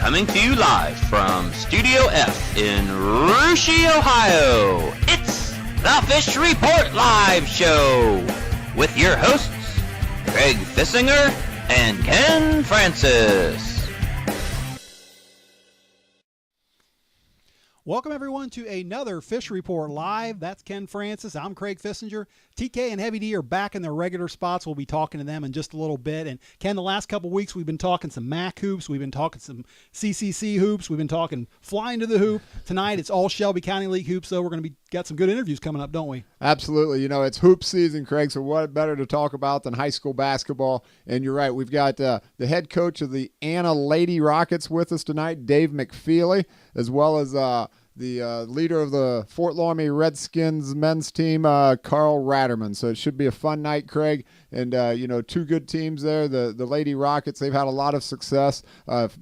Coming to you live from Studio F in Russia, Ohio. It's the Fish Report Live Show with your hosts, Craig Fissinger and Ken Francis. Welcome, everyone, to another Fish Report Live. That's Ken Francis. I'm Craig Fissinger. TK and Heavy D are back in their regular spots. We'll be talking to them in just a little bit. And, Ken, the last couple of weeks we've been talking some MAC hoops. We've been talking some CCC hoops. We've been talking flying to the hoop. Tonight it's all Shelby County League hoops, so we're going to got some good interviews coming up, don't we? Absolutely. You know, it's hoop season, Craig, so what better to talk about than high school basketball? And you're right, we've got the head coach of the Anna Lady Rockets with us tonight, Dave McFeely, as well as the leader of the Fort Loramie Redskins men's team, Karl Ratermann. So it should be a fun night, Craig. And, two good teams there. The Lady Rockets, they've had a lot of success.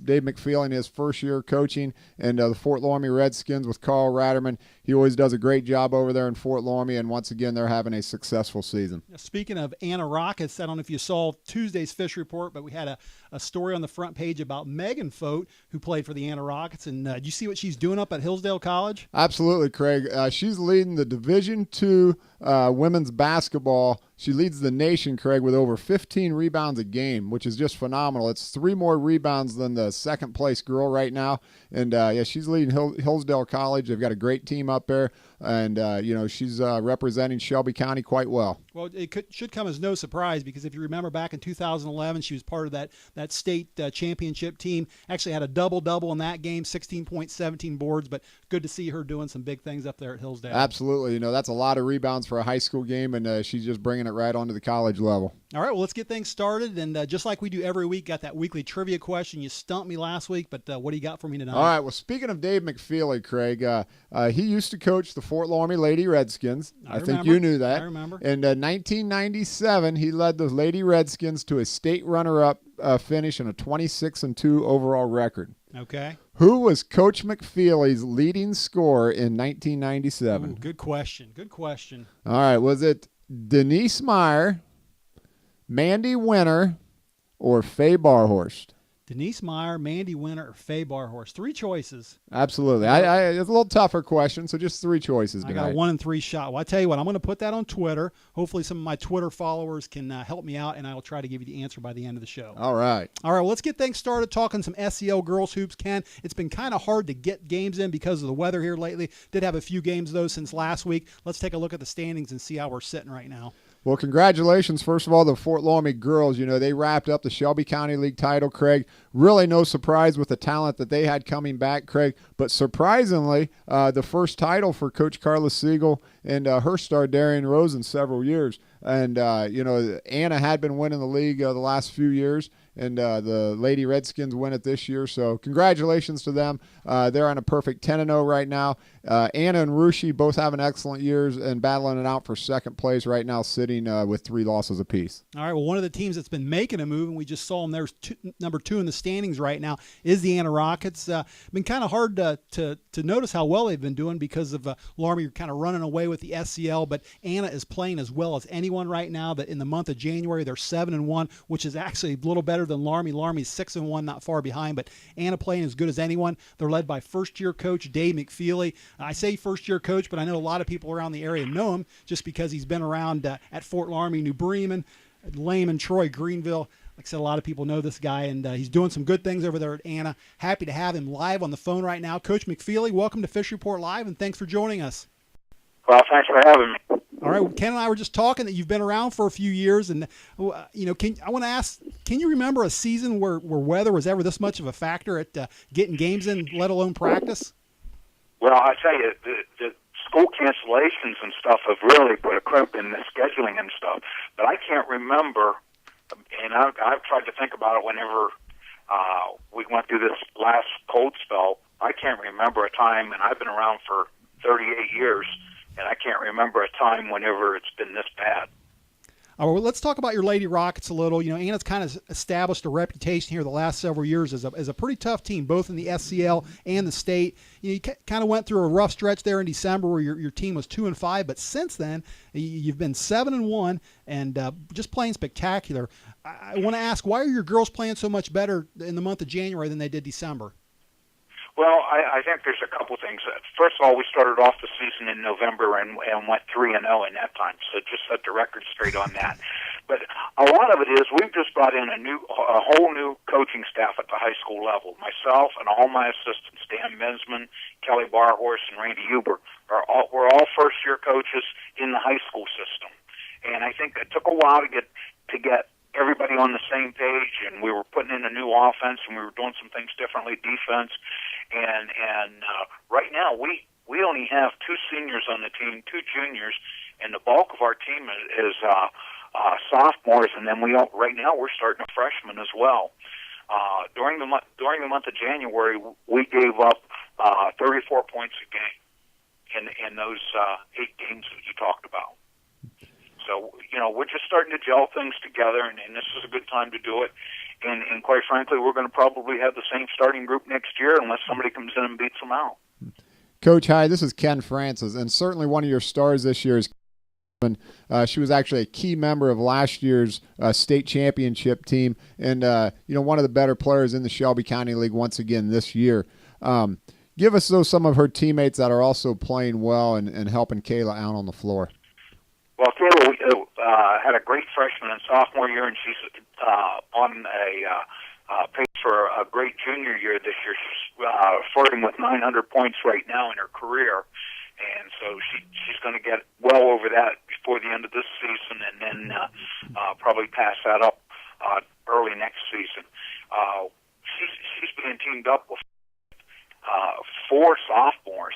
Dave McFeely in his first year coaching, and the Fort Loramie Redskins with Karl Ratermann. He always does a great job over there in Fort Loramie, and once again, they're having a successful season. Speaking of Anna Rockets, I don't know if you saw Tuesday's Fish Report, but we had a story on the front page about Megan Fote, who played for the Anna Rockets. And did you see what she's doing up at Hillsdale College? Absolutely, Craig. She's leading the Division II women's basketball. She leads the nation, Craig, with over 15 rebounds a game, which is just phenomenal. It's 3 more rebounds than the second-place girl right now. And, she's leading Hillsdale College. They've got a great team up there. And, she's representing Shelby County quite well. Well, it should come as no surprise because if you remember back in 2011, she was part of that state championship team. Actually had a double-double in that game, 16 points, 17 boards. But good to see her doing some big things up there at Hillsdale. Absolutely. That's a lot of rebounds for a high school game, and she's just bringing it right onto the college level. All right, well, let's get things started. And just like we do every week, got that weekly trivia question. You stumped me last week, but what do you got for me tonight? All right, well, speaking of Dave McFeely, Craig, he used to coach the Fort Loramie Lady Redskins. I think you knew that. I remember. In 1997, he led the Lady Redskins to a state runner-up finish and a 26-2 overall record. Okay. Who was Coach McFeely's leading scorer in 1997? Ooh, good question. All right, was it Denise Meyer, Mandy Winter, or Faye Barhorst? Denise Meyer, Mandy Winter, or Faye Barhorst. 3 choices. Absolutely. It's a little tougher question, so just 3 choices tonight. I got a 1 in 3 shot. Well, I tell you what, I'm going to put that on Twitter. Hopefully some of my Twitter followers can help me out, and I will try to give you the answer by the end of the show. All right. Well, let's get things started talking some SEL girls hoops, Ken. It's been kind of hard to get games in because of the weather here lately. Did have a few games, though, since last week. Let's take a look at the standings and see how we're sitting right now. Well, congratulations, first of all, the Fort Loramie girls. They wrapped up the Shelby County League title, Craig. Really no surprise with the talent that they had coming back, Craig. But surprisingly, the first title for Coach Carla Siegel and her star, Darian Rose, in several years. And, Anna had been winning the league the last few years, and the Lady Redskins win it this year. So congratulations to them. They're on a perfect 10-0 right now. Anna and Rushi both having excellent years and battling it out for second place right now, sitting with 3 losses apiece. All right, well, one of the teams that's been making a move, and we just saw them there's number 2 in the standings right now, is the Anna Rockets. Been kind of hard to notice how well they've been doing because of Loramie kind of running away with the SCL, but Anna is playing as well as anyone right now. That in the month of January, they're 7-1, which is actually a little better than Loramie. Loramie's 6-1, not far behind, but Anna playing as good as anyone. They're led by first-year coach Dave McFeely. I say first-year coach, but I know a lot of people around the area know him just because he's been around at Fort Loramie, New Bremen, Lehman, Troy, Greenville. Like I said, a lot of people know this guy, and he's doing some good things over there at Anna. Happy to have him live on the phone right now. Coach McFeely, welcome to Fish Report Live, and thanks for joining us. Well, thanks for having me. All right, well, Ken and I were just talking that you've been around for a few years, and I want to ask, can you remember a season where weather was ever this much of a factor at getting games in, let alone practice? Well, I tell you, the school cancellations and stuff have really put a crimp in the scheduling and stuff. But I can't remember, and I've tried to think about it whenever we went through this last cold spell. I can't remember a time, and I've been around for 38 years, and I can't remember a time whenever it's been this bad. Well, let's talk about your Lady Rockets a little. Anna's kind of established a reputation here the last several years as a pretty tough team, both in the SCL and the state. You kind of went through a rough stretch there in December where your team was 2-5, but since then you've been 7-1 and just playing spectacular. I want to ask, why are your girls playing so much better in the month of January than they did December? Well, I think there's a couple things. First of all, we started off the season in November and went 3-0 in that time, so just set the record straight on that. But a lot of it is we've just brought in a whole new coaching staff at the high school level. Myself and all my assistants, Dan Mensman, Kelly Barhorse, and Randy Huber, we're all first-year coaches in the high school system. And I think it took a while to get everybody on the same page, and we were putting in a new offense, and we were doing some things differently, defense. And right now we only have 2 seniors on the team, 2 juniors, and the bulk of our team is sophomores. And then right now we're starting a freshman as well. During the month of January, we gave up 34 points a game in those 8 games that you talked about. So, we're just starting to gel things together, and this is a good time to do it. And quite frankly, we're going to probably have the same starting group next year unless somebody comes in and beats them out. Coach, hi, this is Ken Francis, and certainly one of your stars this year is she was actually a key member of last year's state championship team, and one of the better players in the Shelby County League once again this year. Give us, though, some of her teammates that are also playing well and helping Kayla out on the floor. Well, Kayla had a great freshman and sophomore year, and she's on a pace for a great junior year this year. She's flirting with 900 points right now in her career, and so she's going to get well over that before the end of this season, and then probably pass that up early next season. She's being teamed up with 4 sophomores.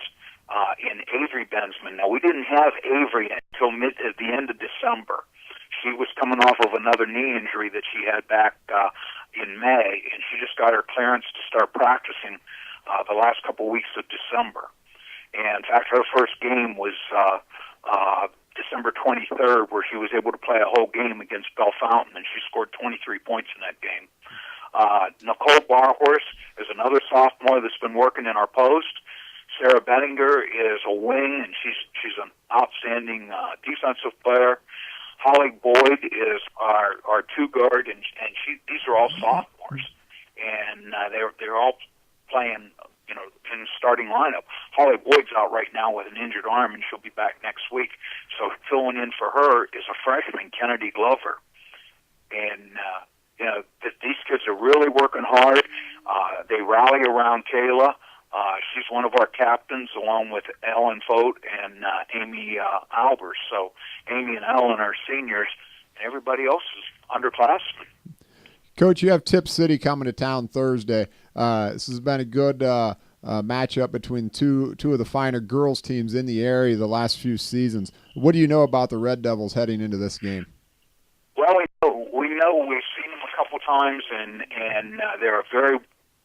In Avery Bensman. Now, we didn't have Avery until at the end of December. She was coming off of another knee injury that she had back in May, and she just got her clearance to start practicing the last couple weeks of December. And in fact, her first game was December 23rd, where she was able to play a whole game against Bell Fountain, and she scored 23 points in that game. Nicole Barhorse is another sophomore that's been working in our post. Sarah Bettinger is a wing, and she's an outstanding defensive player. Holly Boyd is our 2-guard, and these are all sophomores, and they're all playing in the starting lineup. Holly Boyd's out right now with an injured arm, and she'll be back next week. So filling in for her is a freshman, Kennedy Glover, and these kids are really working hard. They rally around Kayla. She's one of our captains, along with Ellen Fote and Amy Albers. So Amy and Ellen are seniors, and everybody else is underclassmen. Coach, you have Tip City coming to town Thursday. This has been a good matchup between two of the finer girls teams in the area the last few seasons. What do you know about the Red Devils heading into this game? Well, we know we've seen them a couple times, and they're a very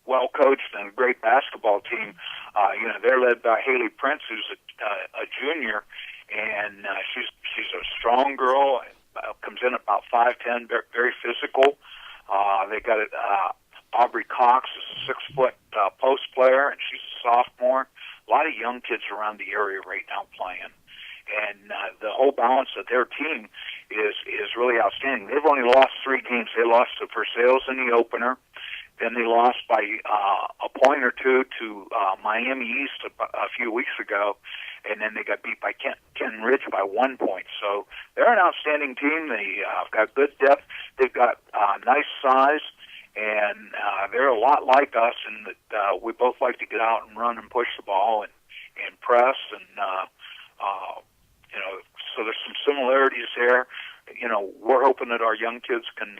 well coached and a great basketball team. They're led by Haley Prince, who's a junior, and she's a strong girl. Comes in about 5'10", very physical. They got Aubrey Cox, is a 6-foot post player, and she's a sophomore. A lot of young kids around the area right now playing, and the whole balance of their team is really outstanding. They've only lost 3 games. They lost to Versailles in the opener. Then they lost by a point or 2 to Miami East a few weeks ago, and then they got beat by Kenton Ridge by 1 point. So they're an outstanding team. They've got good depth. They've got nice size, and they're a lot like us in that we both like to get out and run and push the ball and press, and so there's some similarities there. We're hoping that our young kids can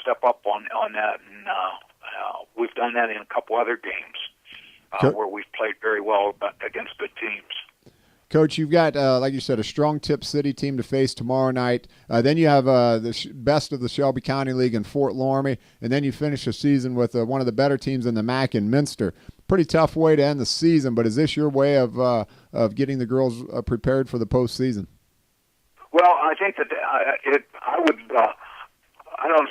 step up on that, and we've done that in a couple other games where we've played very well against good teams. Coach, you've got, like you said, a strong Tip City team to face tomorrow night. Then you have the best of the Shelby County League in Fort Loramie, and then you finish the season with one of the better teams in the MAC in Minster. Pretty tough way to end the season, but is this your way of getting the girls prepared for the postseason? Well, I think that I would. I don't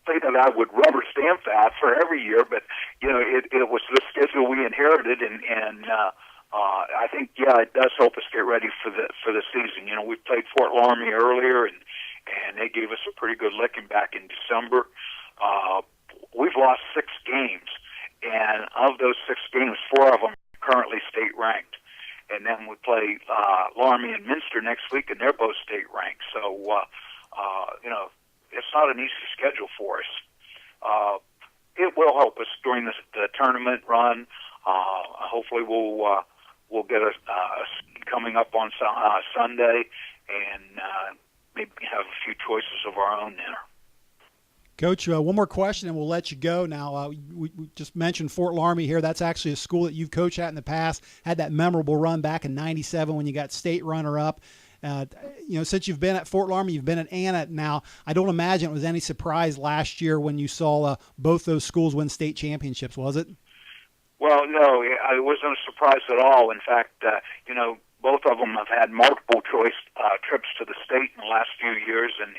say that I would rubber stamp that for every year, but it was the schedule we inherited, and I think it does help us get ready for the season. We played Fort Loramie earlier, and they gave us a pretty good licking back in December. We've lost 6 games, and and of those 6 games, 4 of them are currently state ranked. And then we play Loramie and Minster next week, and they're both state ranked. So, it's not an easy schedule for us. It will help us during the tournament run. Hopefully, we'll get a coming up on Sunday, and maybe have a few choices of our own there. Coach, one more question and we'll let you go. Now, we just mentioned Fort Loramie here. That's actually a school that you've coached at in the past, had that memorable run back in '97 when you got state runner-up. Since you've been at Fort Loramie, you've been at Anna now. I don't imagine it was any surprise last year when you saw both those schools win state championships, was it? Well, no, it wasn't a surprise at all. In fact, both of them have had multiple choice trips to the state in the last few years, and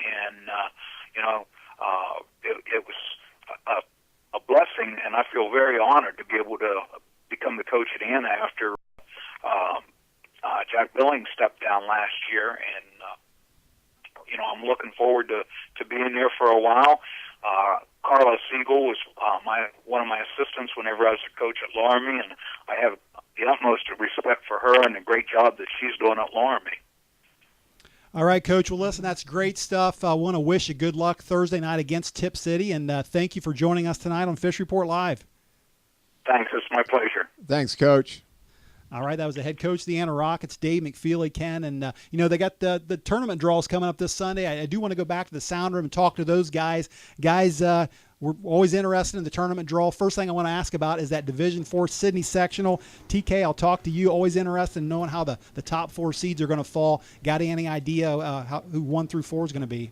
it was a blessing, and I feel very honored to be able to become the coach at Anna after Jack Billings stepped down last year, and I'm looking forward to being there for a while. Carla Siegel was one of my assistants whenever I was a coach at Loramie, and I have the utmost respect for her and the great job that she's doing at Loramie. All right, Coach. Well, listen, that's great stuff. I want to wish you good luck Thursday night against Tip City, and thank you for joining us tonight on Fish Report Live. Thanks. It's my pleasure. Thanks, Coach. All right, that was the head coach of the Anna Rockets, Dave McFeely, Ken. And, they got the tournament draws coming up this Sunday. I do want to go back to the sound room and talk to those guys. Guys, we're always interested in the tournament draw. First thing I want to ask about is that Division IV Sydney sectional. TK, I'll talk to you. Always interested in knowing how the top 4 seeds are going to fall. Got any idea who 1 through 4 is going to be?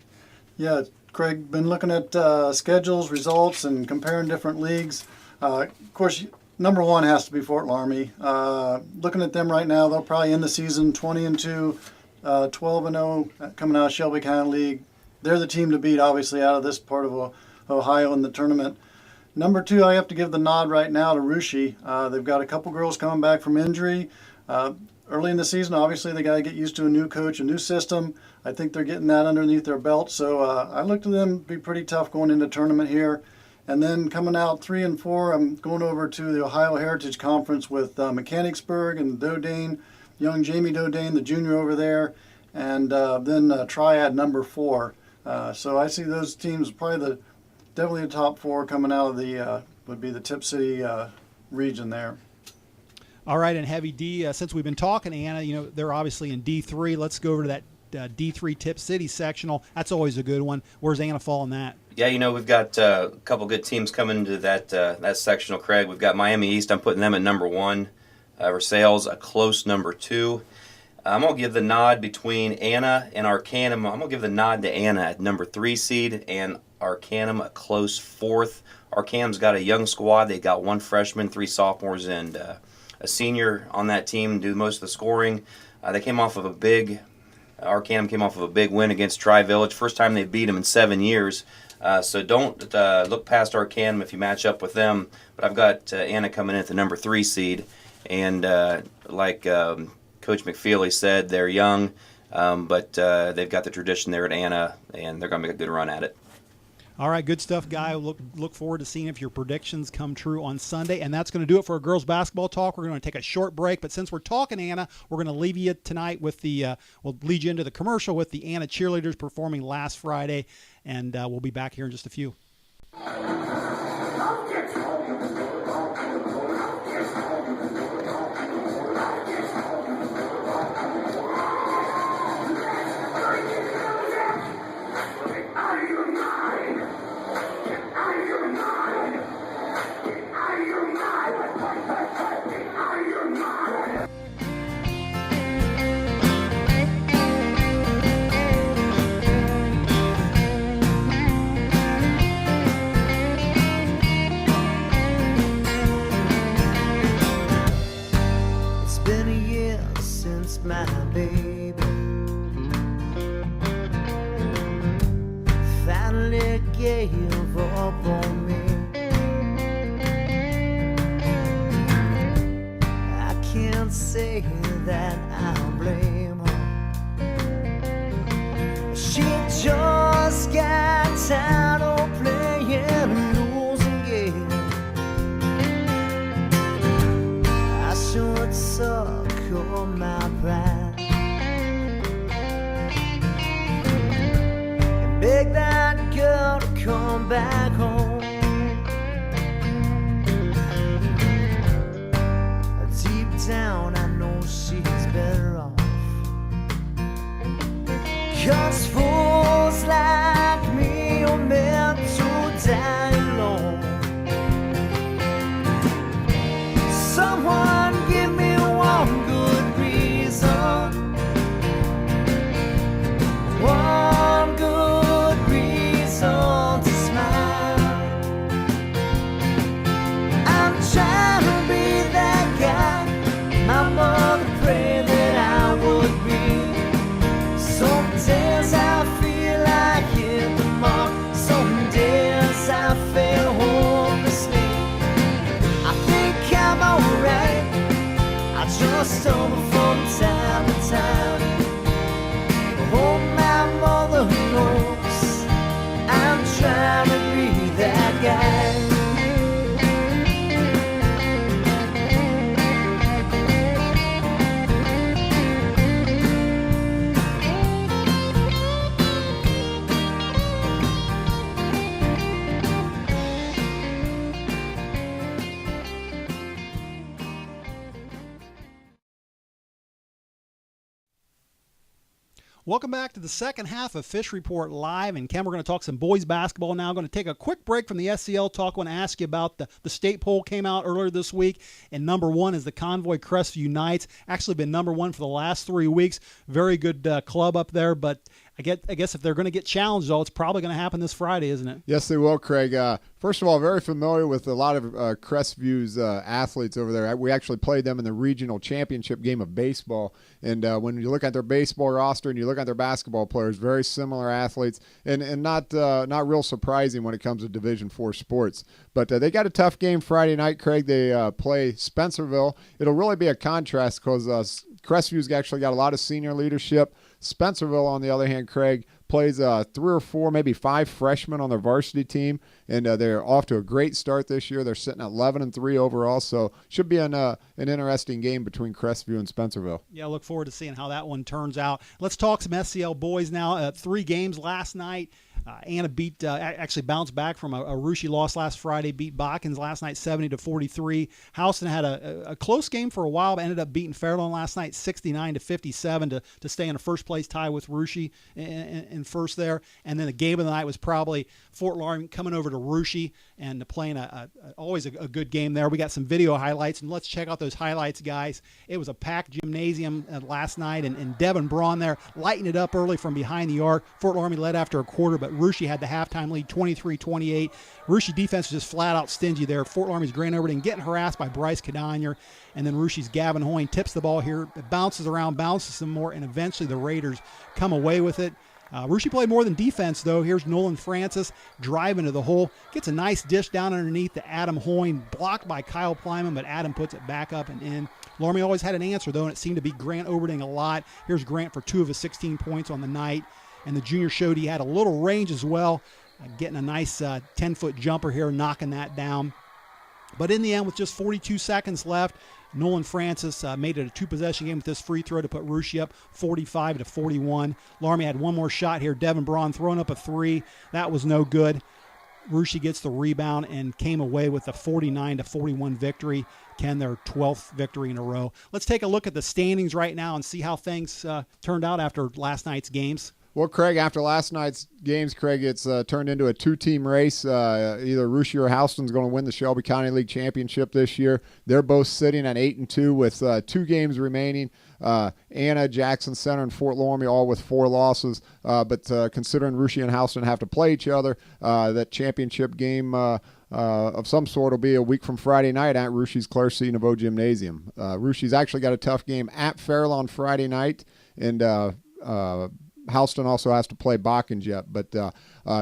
Yeah, Craig, been looking at schedules, results, and comparing different leagues. Of course, number 1 has to be Fort Loramie. Looking at them right now, they'll probably end the season 20-2, 12-0 coming out of Shelby County League. They're the team to beat, obviously, out of this part of Ohio in the tournament. Number 2, I have to give the nod right now to Russia. They've got a couple girls coming back from injury. Early in the season, obviously, they got to get used to a new coach, a new system. I think they're getting that underneath their belt. So I look to them to be pretty tough going into tournament here. And then coming out 3 and 4, I'm going over to the Ohio Heritage Conference with Mechanicsburg and Dodane, young Jamie Dodane, the junior over there, and then Triad number 4. So I see those teams probably definitely the top 4 coming out of the would be the Tip City region there. All right, and Heavy D, since we've been talking, Anna, they're obviously in D3. Let's go over to that D3 Tip City sectional. That's always a good one. Where's Anna fall in that? Yeah, we've got a couple good teams coming into that sectional, Craig. We've got Miami East. I'm putting them at number 1. Versailles, a close number 2. I'm going to give the nod between Anna and Arcanum. I'm going to give the nod to Anna at number 3 seed and Arcanum a close 4th. Arcanum's got a young squad. They got 1 freshman, 3 sophomores, and a senior on that team do most of the scoring. Arcanum came off of a big win against Tri-Village. First time they've beat them in 7 years. So don't look past Arcanum if you match up with them. But I've got Anna coming in at the number 3 seed. And like Coach McFeely said, they're young, but they've got the tradition there at Anna, and they're going to make a good run at it. All right, good stuff, Guy. Look forward to seeing if your predictions come true on Sunday. And that's going to do it for our girls basketball talk. We're going to take a short break. But since we're talking Anna, we're going to leave you tonight with we'll lead you into the commercial with the Anna cheerleaders performing last Friday. And we'll be back here in just a few. My baby finally gave up on me. I can't say that I'll blame her. She just got tired of playing losing games. I'll stumble from time to time. Oh, my mother knows I'm trying to be that guy. Welcome back to the second half of Fish Report Live. And Ken, we're going to talk some boys basketball now. Going to take a quick break from the SCL talk. I want to ask you about the state poll came out earlier this week. And number one is the Convoy Crestview Knights. Actually been number one for the last 3 weeks. Very good club up there. But I guess if they're going to get challenged, though, it's probably going to happen this Friday, isn't it? Yes, they will, Craig. First of all, very familiar with a lot of Crestview's athletes over there. We actually played them in the regional championship game of baseball. And when you look at their baseball roster and you look at their basketball players, very similar athletes, and not real surprising when it comes to Division IV sports. But they got a tough game Friday night, Craig. They play Spencerville. It'll really be a contrast because Crestview's actually got a lot of senior leadership. Spencerville, on the other hand, Craig, plays 3 or 4, maybe 5 freshmen on their varsity team, and they're off to a great start this year. They're sitting at 11-3 overall, so should be an interesting game between Crestview and Spencerville. Yeah, I look forward to seeing how that one turns out. Let's talk some SCL boys now. 3 games last night. Anna actually bounced back from a Russia loss last Friday, beat Botkins last night 70-43. Houston had a close game for a while, but ended up beating Fairlawn last night 69-57 to stay in a first place tie with Russia in first there. And then the game of the night was probably Fort Loramie coming over to Russia and playing always a good game there. We got some video highlights, and let's check out those highlights, guys. It was a packed gymnasium last night, and Devin Braun there lighting it up early from behind the arc. Fort Loramie led after a quarter, but Russia had the halftime lead 23-28. Russia defense was just flat out stingy there. Fort Loramie's Grant Overton getting harassed by Bryce Cadonier, and then Russia's Gavin Hoyne tips the ball here. It bounces around, bounces some more, and eventually the Raiders come away with it. Russia played more than defense, though. Here's Nolan Francis driving to the hole. Gets a nice dish down underneath to Adam Hoyne, blocked by Kyle Plyman, but Adam puts it back up and in. Loramie always had an answer, though, and it seemed to be Grant Overton a lot. Here's Grant for 2 of his 16 points on the night. And the junior showed he had a little range as well, getting a nice 10-foot jumper here, knocking that down. But in the end, with just 42 seconds left, Nolan Francis made it a 2-possession game with this free throw to put Russia up 45-41. Loramie had one more shot here. Devin Braun throwing up a 3. That was no good. Russia gets the rebound and came away with a 49-41 victory. Ken, their 12th victory in a row. Let's take a look at the standings right now and see how things turned out after last night's games. Well, Craig, after last night's games, Craig, it's turned into a 2-team race. Either Russia or Houston's going to win the Shelby County League Championship this year. They're both sitting at 8-2 with 2 games remaining. Anna, Jackson Center, and Fort Loramie all with 4 losses. But considering Russia and Houston have to play each other, that championship game of some sort will be a week from Friday night at Russia's Claire C. Nouveau Gymnasium. Russia's actually got a tough game at Fairlawn Friday night, and Houston also has to play Botkins yet, but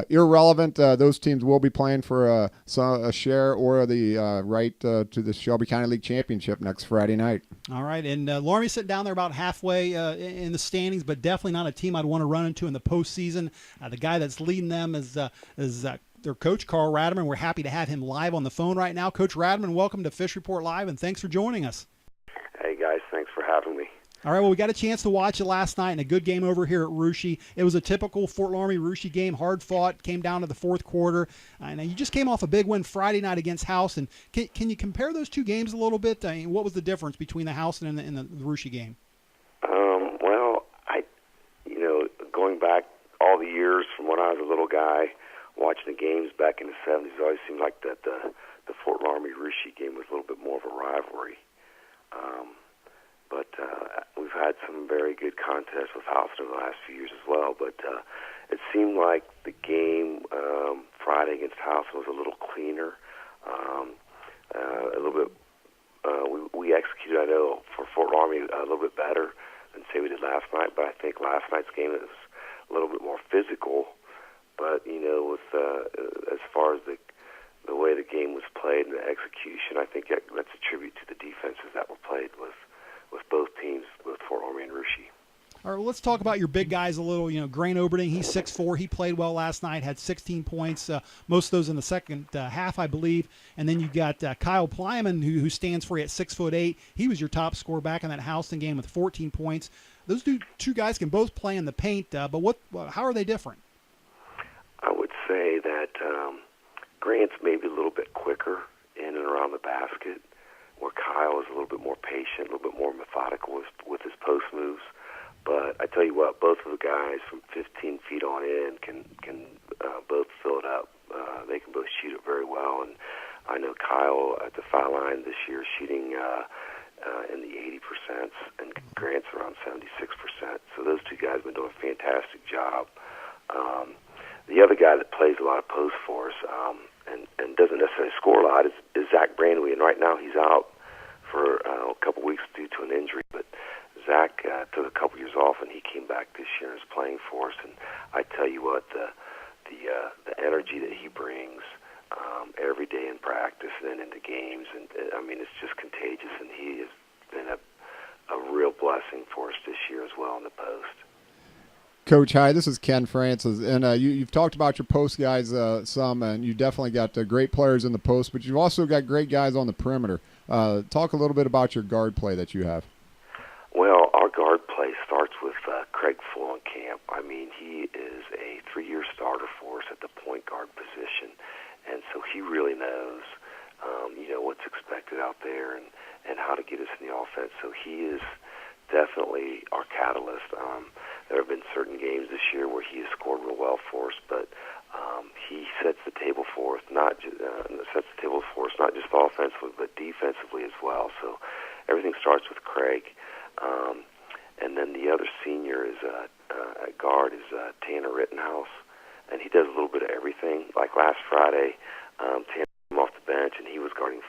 irrelevant. Those teams will be playing for a share or the right to the Shelby County League Championship next Friday night. All right, and Loramie sitting down there about halfway in the standings, but definitely not a team I'd want to run into in the postseason. The guy that's leading them is their coach, Karl Ratermann. We're happy to have him live on the phone right now. Coach Ratermann, welcome to Fish Report Live, and thanks for joining us. Hey, guys, thanks for having me. All right, well, we got a chance to watch it last night and a good game over here at Russia. It was a typical Fort Loramie-Russia game, hard-fought, came down to the fourth quarter. And you just came off a big win Friday night against Houston. Can you compare those 2 games a little bit? I mean, what was the difference between the Houston and the Russia game? Well, going back all the years from when I was a little guy, watching the games back in the 70s, it always seemed like that the Fort Loramie-Russia game was a little bit more of a rivalry. But we've had some very good contests with Houston in the last few years as well. But it seemed like the game Friday against Houston was a little cleaner, a little bit. We executed, I know, for Fort Loramie a little bit better than say we did last night. But I think last night's game was a little bit more physical. But with as far as the way the game was played and the execution, I think that's a tribute to the defenses that were played with All right, well, let's talk about your big guys a little. Grant Oberding, he's 6'4". He played well last night, had 16 points, most of those in the second half, I believe. And then you got Kyle Plyman, who stands for you at 6'8". He was your top scorer back in that Houston game with 14 points. Those two guys can both play in the paint, but how are they different? I would say that Grant's maybe a little bit quicker in and around the basket, where Kyle is a little bit more patient, a little bit more methodical with his post moves. But I tell you what, both of the guys from 15 feet on in can both fill it up. They can both shoot it very well. And I know Kyle at the foul line this year is shooting in the 80%, and Grant's around 76%. So those two guys have been doing a fantastic job. The other guy that plays a lot of post for us and doesn't necessarily score a lot is Zach Brandwee. And right now he's out for a couple weeks due to an injury. But Zach took a couple years off, and he came back this year and is playing for us. And I tell you what, the energy that he brings every day in practice and then into games, and I mean, it's just contagious. And he has been a real blessing for us this year as well in the post. Coach, hi, this is Ken Francis, and you've talked about your post guys some, and you definitely got great players in the post, but you've also got great guys on the perimeter. Talk a little bit about your guard play that you have. Well, our guard play starts with Craig Fullenkamp. I mean, he is a 3-year starter for us at the point guard position, and so he really knows, what's expected out there and how to get us in the offense. So he is definitely our catalyst. There have been certain games this year where he has scored real well for us, but he sets the table for us, not just offensively, but defensively as well. So everything starts with Craig, and then the other senior is at guard is Tanner Rittenhouse, and he does a little bit of everything. Like last Friday, Tanner came off the bench, and he was guarding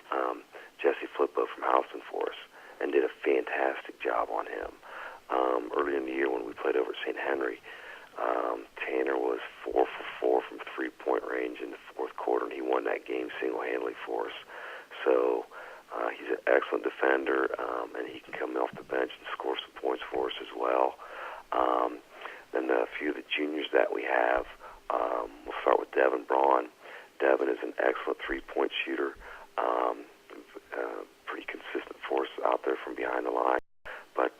Jesse Flippo from Houston for us, and did a fantastic job on him. Early in the year when we played over at St. Henry, Tanner was 4 for 4 from three-point range in the fourth quarter, and he won that game single-handedly for us. So he's an excellent defender, and he can come off the bench and score some points for us as well. Then a few of the juniors that we have, we'll start with Devin Braun. Devin is an excellent three-point shooter, pretty consistent for us out there from behind the line. But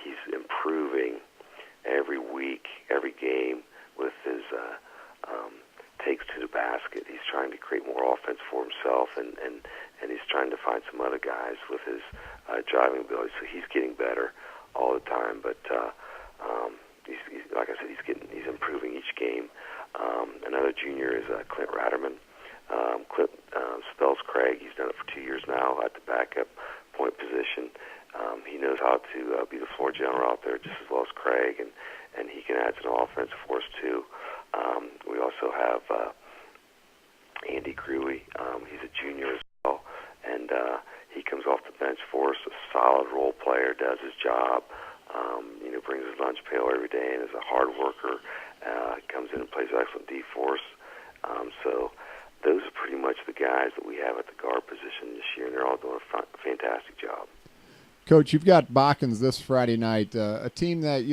he's improving every week, every game with his takes to the basket. He's trying to create more offense for himself, and he's trying to find some other guys with his driving ability. So he's getting better all the time. But he's like I said, he's improving each game. Another junior is Clint Ratermann. Clint spells Craig. He's done it for 2 years now at the backup point position. He knows how to be the floor general out there just as well as Craig, and he can add to the offense for us too. We also have Andy Gruey. He's a junior as well, and he comes off the bench for us, a solid role player, does his job, brings his lunch pail every day and is a hard worker, comes in and plays excellent D for us. So those are pretty much the guys that we have at the guard position this year, and they're all doing a fantastic job. Coach, you've got Bokkens this Friday night, a team that,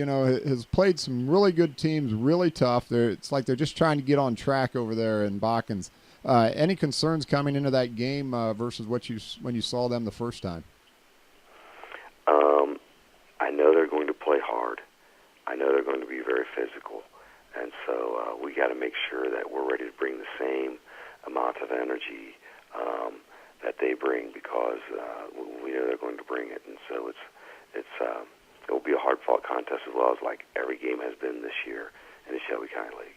has played some really good teams, really tough. It's like they're just trying to get on track over there in Bokkens. Any concerns coming into that game versus when you saw them the first time? I know they're going to play hard. I know they're going to be very physical. And so we got to make sure that we're ready to bring the same amount of energy that they bring, because we know they're going to bring it. And so it will be a hard-fought contest as well as like every game has been this year in the Shelby County League.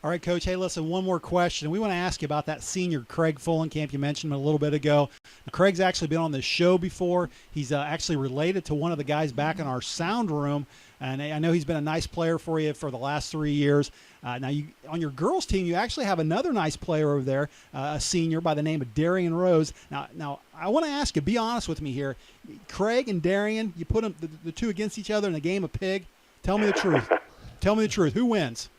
All right, Coach. Hey, listen, one more question. We want to ask you about that senior Craig Fullenkamp. You mentioned him a little bit ago. Now, Craig's actually been on this show before. He's actually related to one of the guys back in our sound room, and I know he's been a nice player for you for the last 3 years. Now, on your girls' team, you actually have another nice player over there, a senior by the name of Darian Rose. Now, I want to ask you, be honest with me here. Craig and Darian, you put them, the two against each other in a game of pig. Tell me the truth. Tell me the truth. Who wins?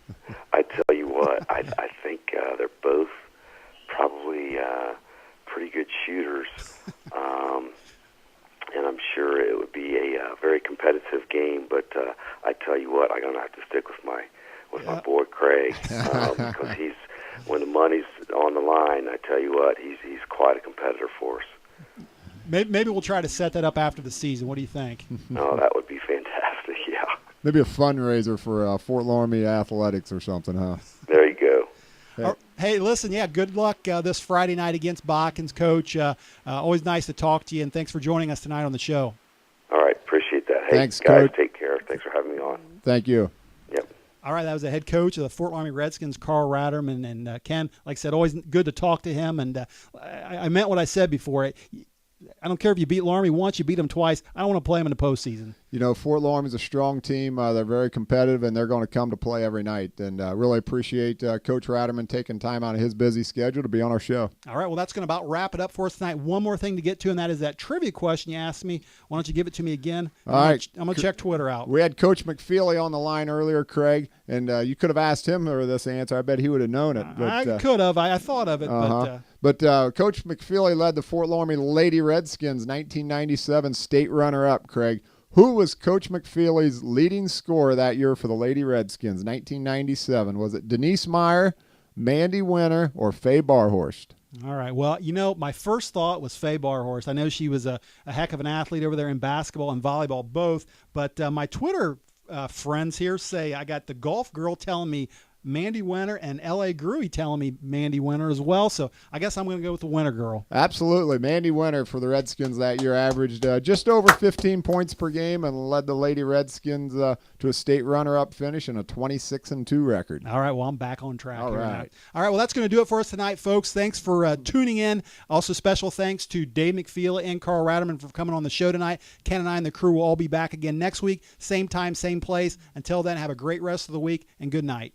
I tell you what, I think they're both probably pretty good shooters, and I'm sure it would be a very very competitive game. But I tell you what, I'm gonna have to stick with my boy Craig because when the money's on the line, I tell you what, he's quite a competitor for us. Maybe we'll try to set that up after the season. What do you think? Oh, that would be fantastic. Yeah. Maybe a fundraiser for Fort Loramie athletics or something, huh? There you go. Hey, listen, good luck this Friday night against Botkins, Coach. Always nice to talk to you, and thanks for joining us tonight on the show. All right, appreciate that. Hey, Thanks, guys, Coach. take care. Thanks for having me on. Thank you. Yep. All right, that was the head coach of the Fort Loramie Redskins, Karl Ratermann. And Ken, like I said, always good to talk to him. And I meant what I said before. I don't care if you beat Loramie once, you beat them twice. I don't want to play them in the postseason. You know, Fort Loramie's a strong team. They're very competitive, and they're going to come to play every night. And really appreciate Coach Ratermann taking time out of his busy schedule to be on our show. All right, well, that's going to about wrap it up for us tonight. One more thing to get to, and that is that trivia question you asked me. Why don't you give it to me again? All right. I'm going to check Twitter out. We had Coach McFeely on the line earlier, Craig, and you could have asked him for this answer. I bet he would have known it. But, I could have. I thought of it, But Coach McFeely led the Fort Loramie Lady Redskins 1997 state runner-up, Craig. Who was Coach McFeely's leading scorer that year for the Lady Redskins, 1997? Was it Denise Meyer, Mandy Winter, or Faye Barhorst? All right. Well, my first thought was Faye Barhorst. I know she was a heck of an athlete over there in basketball and volleyball both, but my Twitter friends here say I got the golf girl telling me Mandy Winter and L.A. Gruey telling me Mandy Winter as well. So I guess I'm going to go with the Winter girl. Absolutely. Mandy Winter for the Redskins that year averaged just over 15 points per game and led the Lady Redskins to a state runner-up finish and a 26-2 record. All right. Well, I'm back on track. All right. All right. Well, that's going to do it for us tonight, folks. Thanks for tuning in. Also, special thanks to Dave McFeely and Karl Ratermann for coming on the show tonight. Ken and I and the crew will all be back again next week. Same time, same place. Until then, have a great rest of the week and good night.